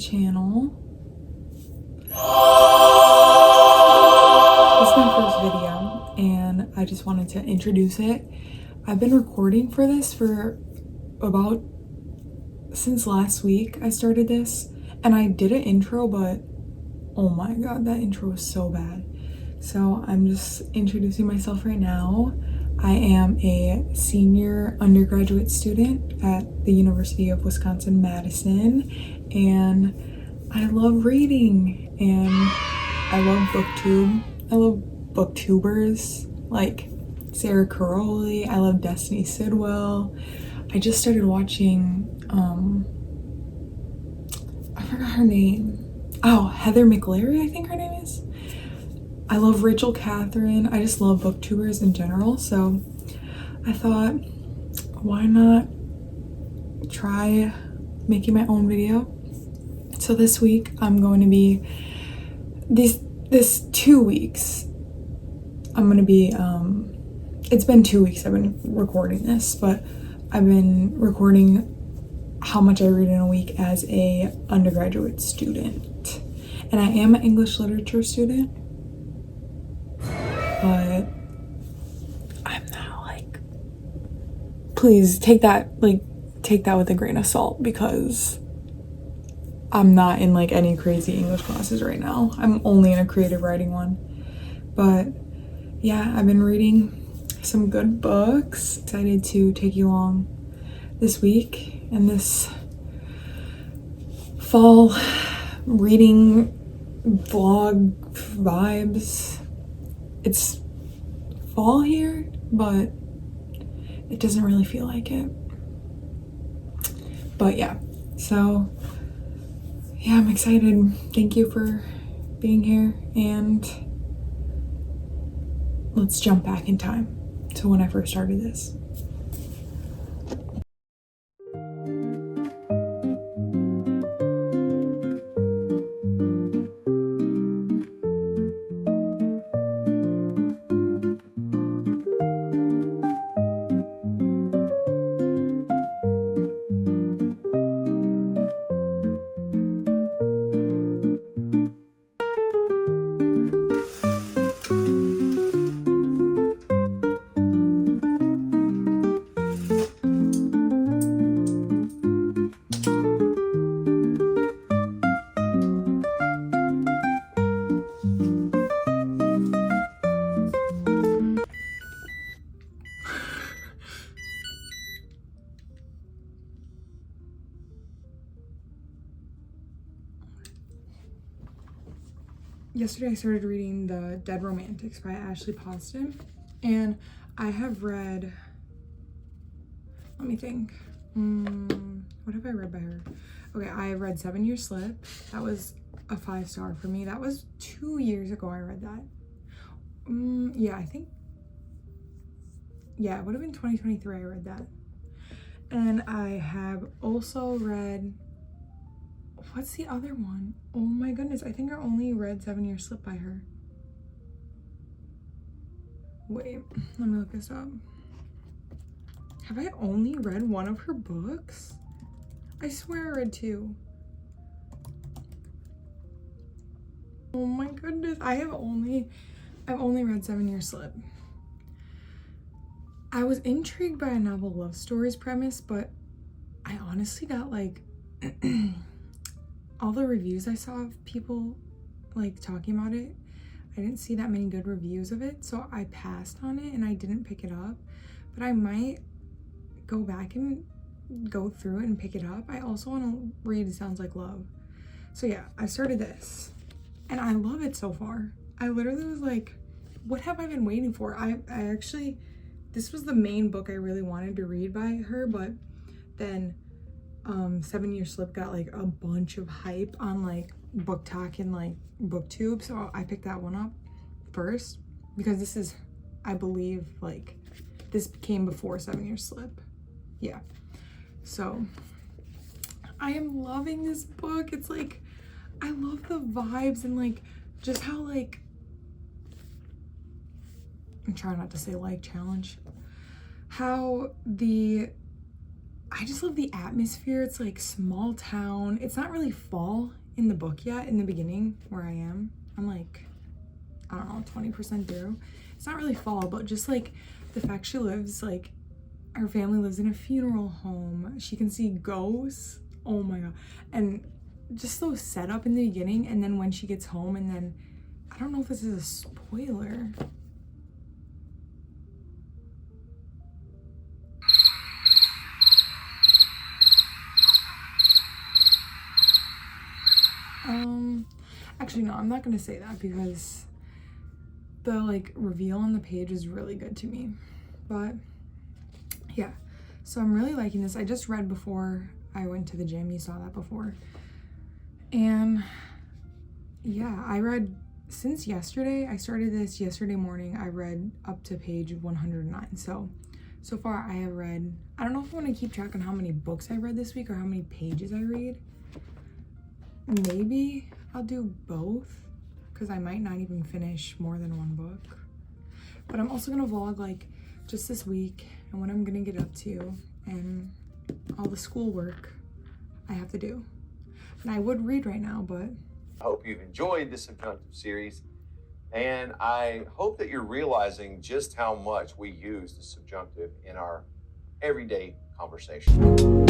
channel. This is my first video and I just wanted to introduce it. I've been recording for this for since last week. I started this and I did an intro, but oh my god, that intro was so bad. So I'm just introducing myself right now. I am a senior undergraduate student at the University of Wisconsin-Madison, and I love reading and I love booktube. I love booktubers like Sarah Caroli. I love Destiny Sidwell. I just started watching I forgot her name. Oh, Heather McLary, I think her name is. I love Rachel Catherine. I just love booktubers in general, so I thought, why not try making my own video? So this week I'm going to be this 2 weeks I'm going to be it's been 2 weeks I've been recording this, but I've been recording how much I read in a week as a undergraduate student. And I am an English literature student, but I'm not like, please take that with a grain of salt, because I'm not in like any crazy English classes right now. I'm only in a creative writing one. But yeah, I've been reading some good books. Excited to take you along this week and this fall reading vlog vibes. It's fall here, but it doesn't really feel like it. But yeah, so yeah, I'm excited. Thank you for being here, and let's jump back in time to when I first started this. Yesterday I started reading The Dead Romantics by Ashley Poston, and I have read, let me think, what have I read by her? Okay, I read 7 Year Slip. That was a 5-star for me. That was 2 years ago I read that. Yeah, I think, yeah, it would have been 2023 I read that. And I have also read, what's the other one? Oh my goodness, I think I only read 7 Year Slip by her. Wait, let me look this up. Have I only read one of her books? I swear I read 2. Oh my goodness, I've only read 7 Year Slip. I was intrigued by a novel love stories premise, but I honestly got like all the reviews I saw of people like talking about it, I didn't see that many good reviews of it, so I passed on it and I didn't pick it up. But I might go back and go through it and pick it up. I also want to read Sounds Like Love. So yeah, I started this and I love it so far. I literally was like, what have I been waiting for? I actually, this was the main book I really wanted to read by her, but then 7 Year Slip got like a bunch of hype on like BookTok and like BookTube, so I picked that one up first because this is, I believe, like this came before 7 Year Slip. Yeah, so I am loving this book. It's like, I love the vibes and like just how like, I'm trying not to say like challenge, how the I just love the atmosphere. It's like small town. It's not really fall in the book yet. In the beginning where I am, I'm like, I don't know, 20% through. It's not really fall, but just like the fact she lives, like her family lives in a funeral home. She can see ghosts. Oh my God. And just so set up in the beginning, and then when she gets home, and then I don't know if this is a spoiler. Actually no, I'm not gonna say that because the like reveal on the page is really good to me. But yeah, so I'm really liking this. I just read before I went to the gym. You saw that before. And yeah, I read since yesterday. I started this yesterday morning. I read up to page 109. So far I have read, I don't know if I want to keep track on how many books I read this week or how many pages I read. Maybe I'll do both because I might not even finish more than one book. But I'm also gonna vlog like just this week and what I'm gonna get up to and all the schoolwork I have to do. And I would read right now, but I hope you've enjoyed this subjunctive series, and I hope that you're realizing just how much we use the subjunctive in our everyday conversation.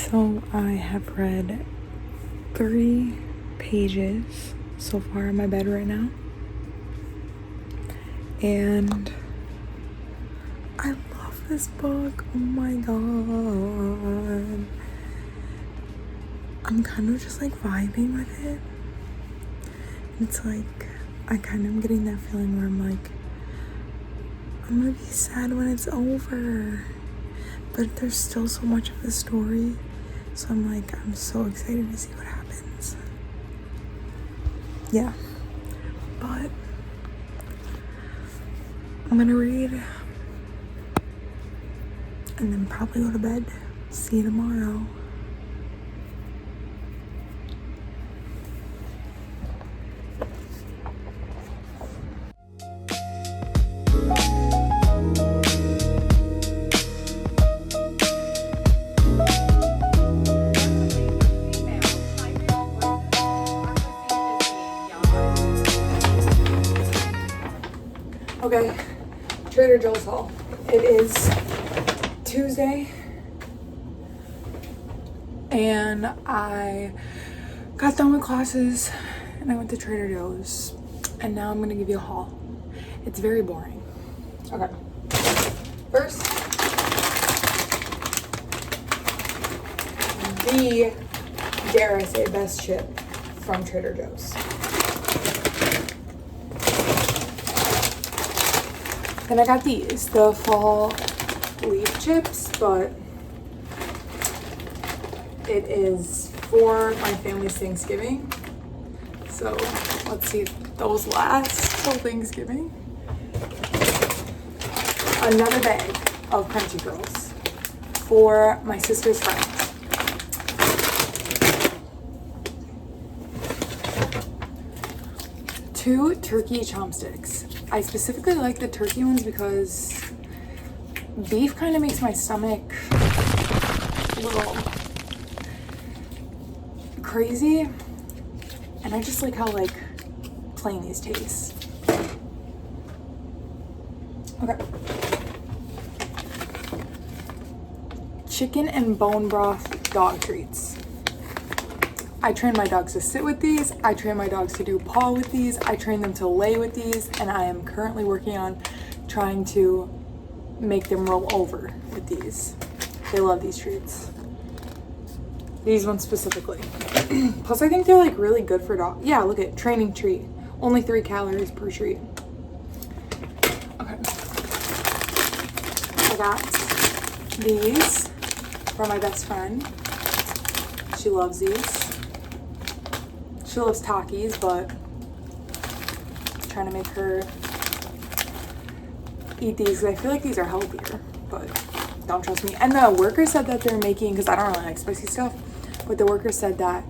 so I have read 3 pages so far in my bed right now. And I love this book. Oh my God. I'm kind of just like vibing with it. It's like, I kind of am getting that feeling where I'm like, I'm gonna be sad when it's over. But there's still so much of the story. So I'm like, I'm so excited to see what happens. Yeah. But I'm gonna read and then probably go to bed. See you tomorrow. Okay, Trader Joe's haul. It is Tuesday, and I got done with classes, and I went to Trader Joe's, and now I'm gonna give you a haul. It's very boring. Okay, first, the, dare I say, best chip from Trader Joe's. Then I got these, the fall leaf chips, but it is for my family's Thanksgiving. So let's see if those last till Thanksgiving. Another bag of Crunchy Girls for my sister's friends. Two turkey chopsticks. I specifically like the turkey ones because beef kind of makes my stomach a little crazy, and I just like how like plain these taste. Okay. Chicken and bone broth dog treats. I train my dogs to sit with these. I train my dogs to do paw with these. I train them to lay with these, and I am currently working on trying to make them roll over with these. They love these treats. These ones specifically. Plus, I think they're like really good for dogs. Yeah, look at training treat. Only 3 calories per treat. got these for my best friend. She loves these. She loves Takis, but I'm trying to make her eat these because I feel like these are healthier, but don't trust me. And the worker said that they're making, because I don't really like spicy stuff, but the worker said that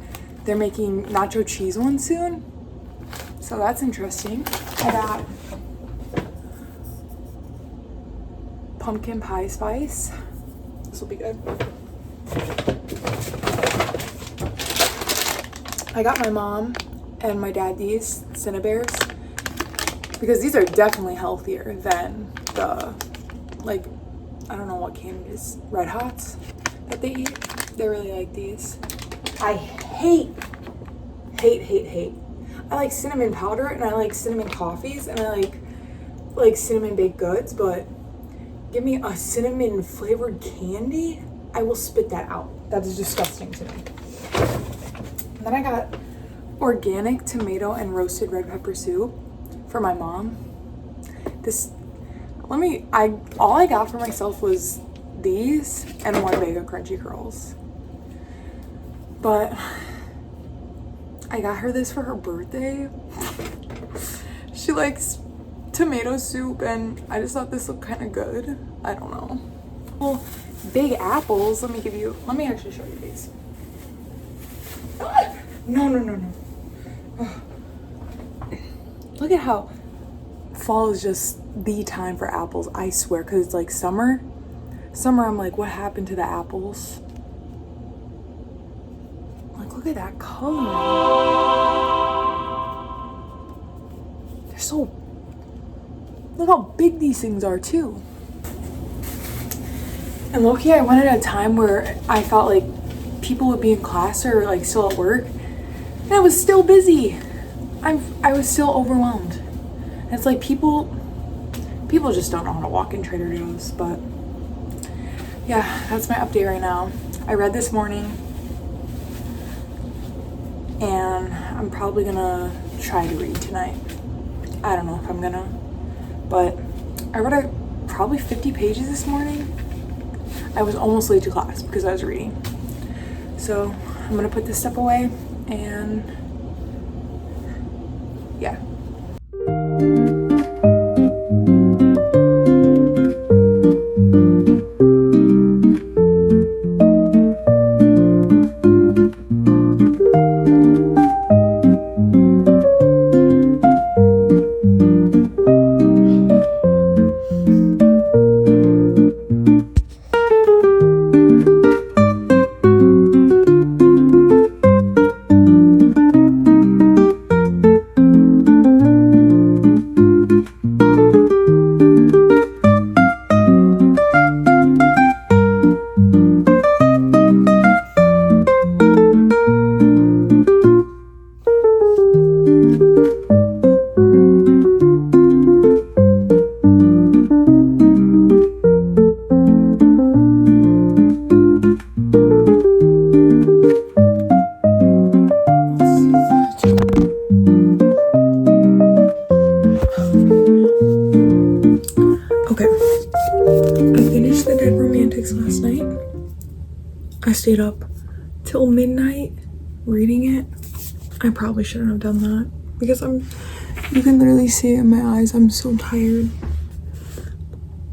they're making nacho cheese ones soon. So that's interesting. I got pumpkin pie spice. This will be good. I got my mom and my dad these Cinnabears because these are definitely healthier than the, like, I don't know what candies, Red Hots that they eat. They really like these. I hate. I like cinnamon powder and I like cinnamon coffees and I like cinnamon baked goods, but give me a cinnamon flavored candy, I will spit that out. That is disgusting to me. And then I got organic tomato and roasted red pepper soup for my mom. All I got for myself was these and one bag of crunchy curls. But I got her this for her birthday. She likes tomato soup and I just thought this looked kind of good. I don't know. Well, big apples. Let me actually show you these. No. Look at how fall is just the time for apples, I swear, because it's like summer. I'm like, what happened to the apples? Like, look at that color. They're so, look how big these things are too. And low-key, I went at a time where I felt like people would be in class or like still at work and I was still busy. I was still overwhelmed. And it's like people just don't know how to walk in Trader Joe's. But yeah, that's my update right now. I read this morning and I'm probably gonna try to read tonight. I don't know if I'm gonna, but I read probably 50 pages this morning. I was almost late to class because I was reading. So I'm gonna put this stuff away and yeah. Last night I stayed up till midnight reading it. I probably shouldn't have done that because you can literally see it in my eyes. I'm so tired.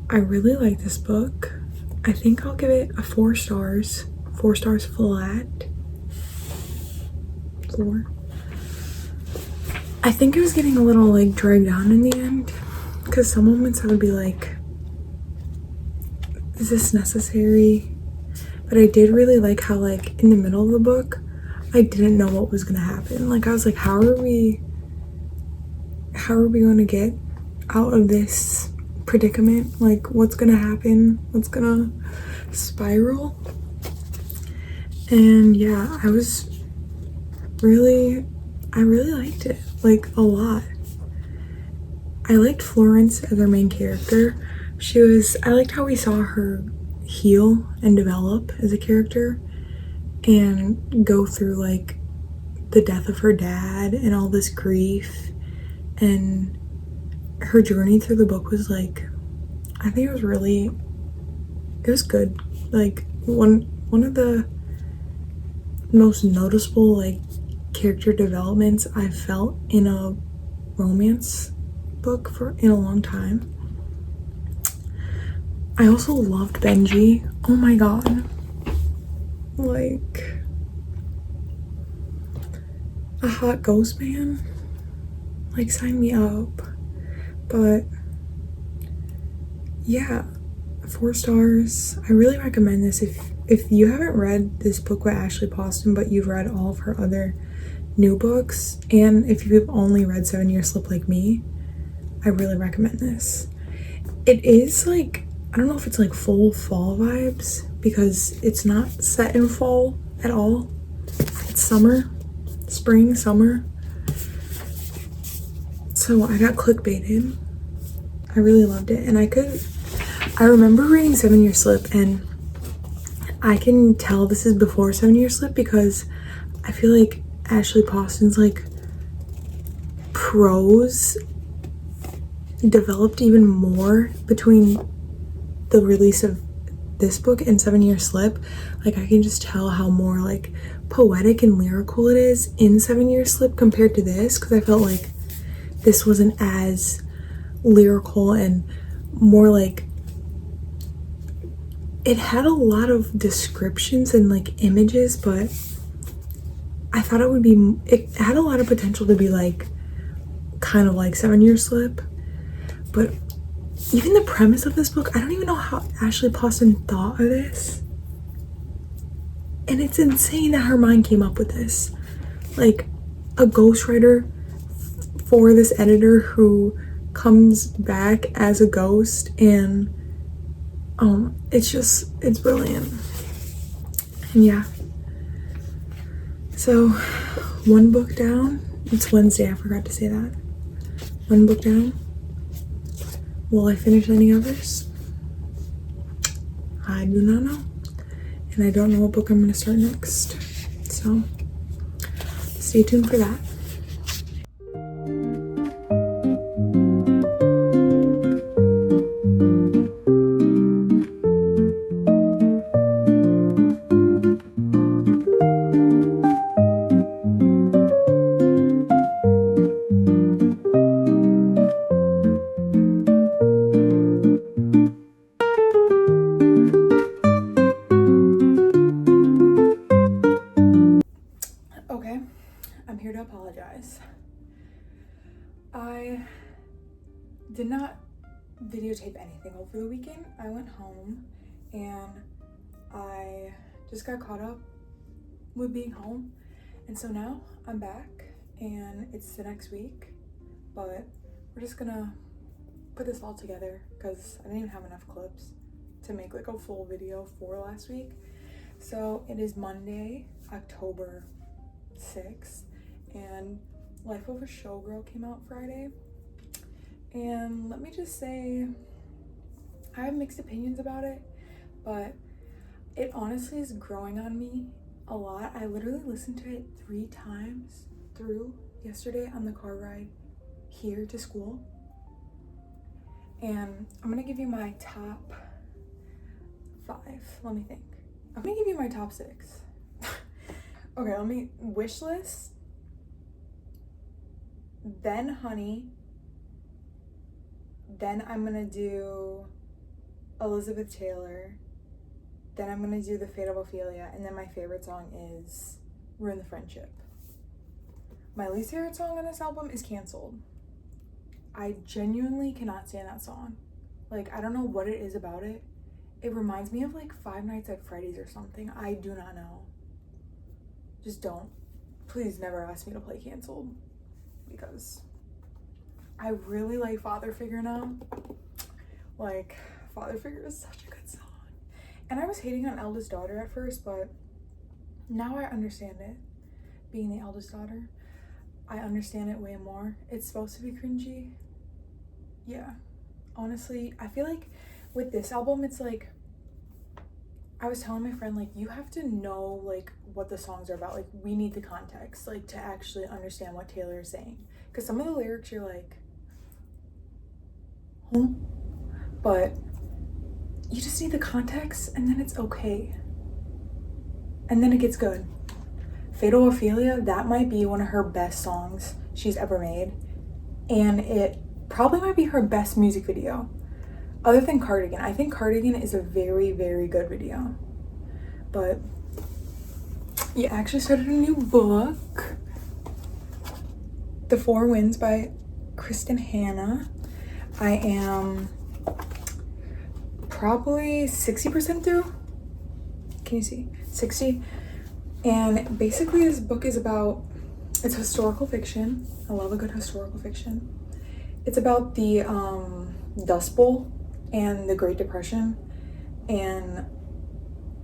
I really like this book. I think I'll give it a 4 stars. 4 stars flat. 4. I think it was getting a little like dragged on in the end because some moments I would be like, is this necessary? But I did really like how like in the middle of the book I didn't know what was gonna happen. Like I was like, how are we going to get out of this predicament? Like what's gonna happen? What's gonna spiral? And yeah, I really liked it, like a lot. I liked Florence as our main character. I liked how we saw her heal and develop as a character and go through like the death of her dad and all this grief, and her journey through the book was like, I think it was really it was good. Like one of the most noticeable like character developments I felt in a romance book in a long time. I also loved Benji. Oh my god. Like a hot ghost man. Like sign me up. But yeah, 4 stars. I really recommend this if you haven't read this book by Ashley Poston, but you've read all of her other new books, and if you've only read 7 Year Slip like me, I really recommend this. It is like, I don't know if it's like full fall vibes because it's not set in fall at all. It's summer, spring, summer. So I got clickbaited. I really loved it. And I remember reading 7 Year Slip, and I can tell this is before 7 Year Slip because I feel like Ashley Poston's like prose developed even more between the release of this book and 7 Year Slip. Like I can just tell how more like poetic and lyrical it is in 7 Year Slip compared to this, because I felt like this wasn't as lyrical and more like, it had a lot of descriptions and like images, but I thought it had a lot of potential to be like kind of like 7 Year Slip. But even the premise of this book, I don't even know how Ashley Poston thought of this. And it's insane that her mind came up with this. Like a ghostwriter for this editor who comes back as a ghost, and it's brilliant. And yeah. So 1 book down. It's Wednesday, I forgot to say that. 1 book down. Will I finish any others? I do not know. And I don't know what book I'm going to start next. So stay tuned for that. Okay, I'm here to apologize. I did not videotape anything over the weekend. I went home and I just got caught up with being home, and so now I'm back and it's the next week, but we're just gonna put this all together because I didn't even have enough clips to make like a full video for last week. So it is Monday, October 6th, and Life of a Showgirl came out Friday, and let me just say I have mixed opinions about it, but it honestly is growing on me a lot. I literally listened to it 3 times through yesterday on the car ride here to school, and I'm gonna give you my top 5. Let me think. I'm gonna give you my top 6. Okay, let me wish list, then Honey, then I'm gonna do Elizabeth Taylor, then I'm gonna do The Fate of Ophelia, and then my favorite song is Ruin the Friendship. My least favorite song on this album is Cancelled. I genuinely cannot stand that song. Like, I don't know what it is about it. It reminds me of like Five Nights at Freddy's or something. I do not know. Just don't. Please never ask me to play Cancelled, because I really like Father Figure now. Like, Father Figure is such a good song. And I was hating on Eldest Daughter at first, but now I understand it. Being the eldest daughter, I understand it way more. It's supposed to be cringy. Yeah. Honestly, I feel like with this album, it's like, I was telling my friend, like, you have to know, like, what the songs are about. Like, we need the context, like, to actually understand what Taylor is saying. Because some of the lyrics, you're like, huh? But you just need the context and then it's okay. And then it gets good. Fatal Ophelia, that might be one of her best songs she's ever made. And it probably might be her best music video. Other than Cardigan. I think Cardigan is a very, very good video. But yeah, I actually started a new book. The Four Winds by Kristen Hanna. I am probably 60% through. Can you see? 60. And basically this book is about, it's historical fiction. I love a good historical fiction. It's about the Dust Bowl and the Great Depression. And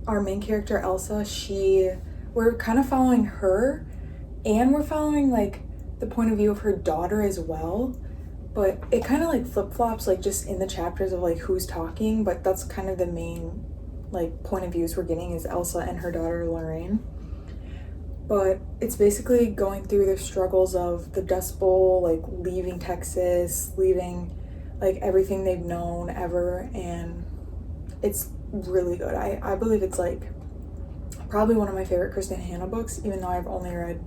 our main character, Elsa, we're kind of following her, and we're following like the point of view of her daughter as well. But it kind of like flip-flops, like just in the chapters of like who's talking, but that's kind of the main like point of views we're getting is Elsa and her daughter Lorraine. But it's basically going through the struggles of the Dust Bowl, like leaving Texas, leaving like everything they've known ever, and it's really good. I believe it's like probably one of my favorite Kristen Hanna books, even though I've only read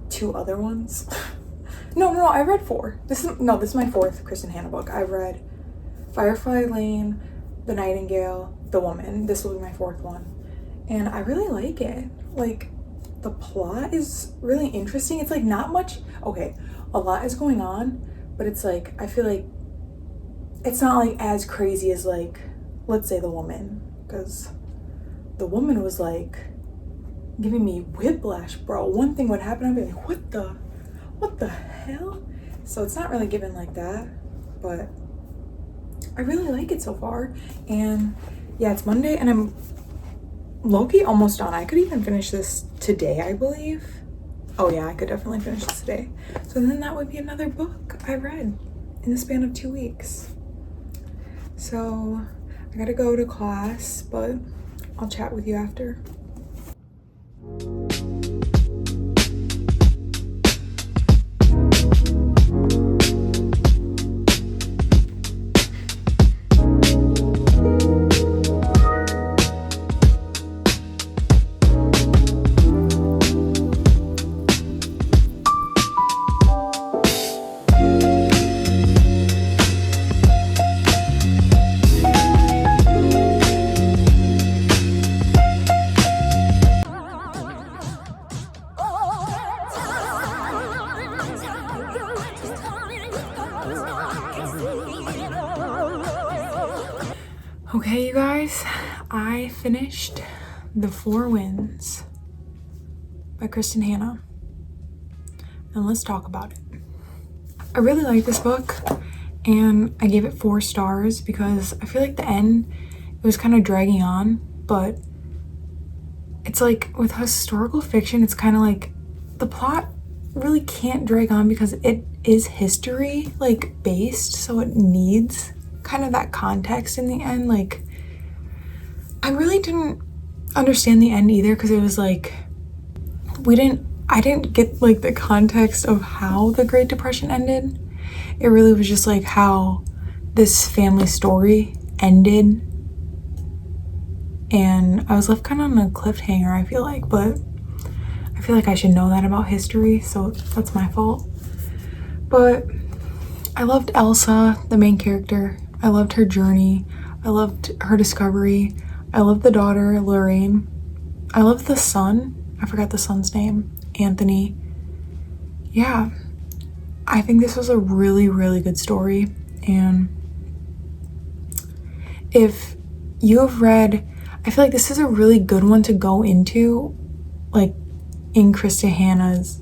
2 other ones. No, I read 4. This is my 4th Kristen Hanna book. I've read Firefly Lane, The Nightingale, The Woman. This will be my 4th one. And I really like it. Like, the plot is really interesting. It's like not much, okay, a lot is going on, but it's like, I feel like it's not like as crazy as like, let's say The Woman, because The Woman was like giving me whiplash, bro. One thing would happen, I'd be like, what the hell? So it's not really given like that, but I really like it so far. And yeah, it's Monday and I'm low-key almost done. I could even finish this today, I believe. Oh yeah, I could definitely finish this today. So then that would be another book I read in the span of 2 weeks. So I gotta go to class, but I'll chat with you after. Okay, you guys, I finished The Four Winds by Kristen Hanna, and let's talk about it. I really like this book, and I gave it 4 stars because I feel like the end, it was kind of dragging on, but it's like with historical fiction, it's kind of like the plot really can't drag on because it is history, like, based, so it needs kind of that context in the end. Like, I really didn't understand the end either because it was like I didn't get like the context of how the Great Depression ended. It really was just like how this family story ended, and I was left kind of on a cliffhanger, I feel like, but I feel like I should know that about history, so that's my fault. But I loved Elsa, the main character. I loved her journey. I loved her discovery. I loved the daughter, Lorraine. I loved the son. I forgot the son's name. Anthony. Yeah. I think this was a really, really good story. And if you have read, I feel like this is a really good one to go into, like, in Kristen Hanna's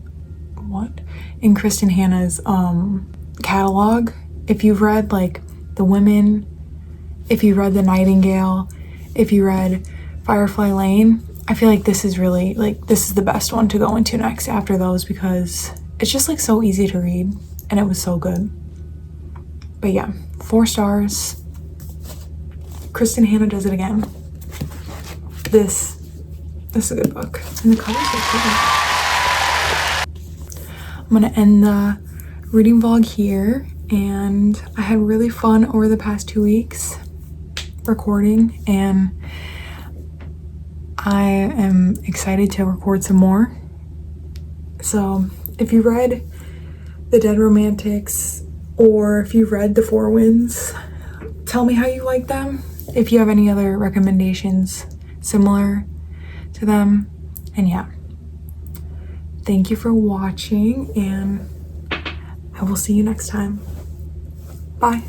catalog. If you've read like The Women, if you read The Nightingale, if you read Firefly Lane, I feel like this is really, like, this is the best one to go into next after those because it's just like so easy to read and it was so good. But yeah, 4 stars. Kristen Hanna does it again. This is a good book, and the colors are pretty. I'm gonna end the reading vlog here, and I had really fun over the past 2 weeks. recording, and I am excited to record some more. So if you read The Dead Romantics, or if you've read The Four Winds, tell me how you like them. If you have any other recommendations similar to them. And yeah, thank you for watching, and I will see you next time. Bye.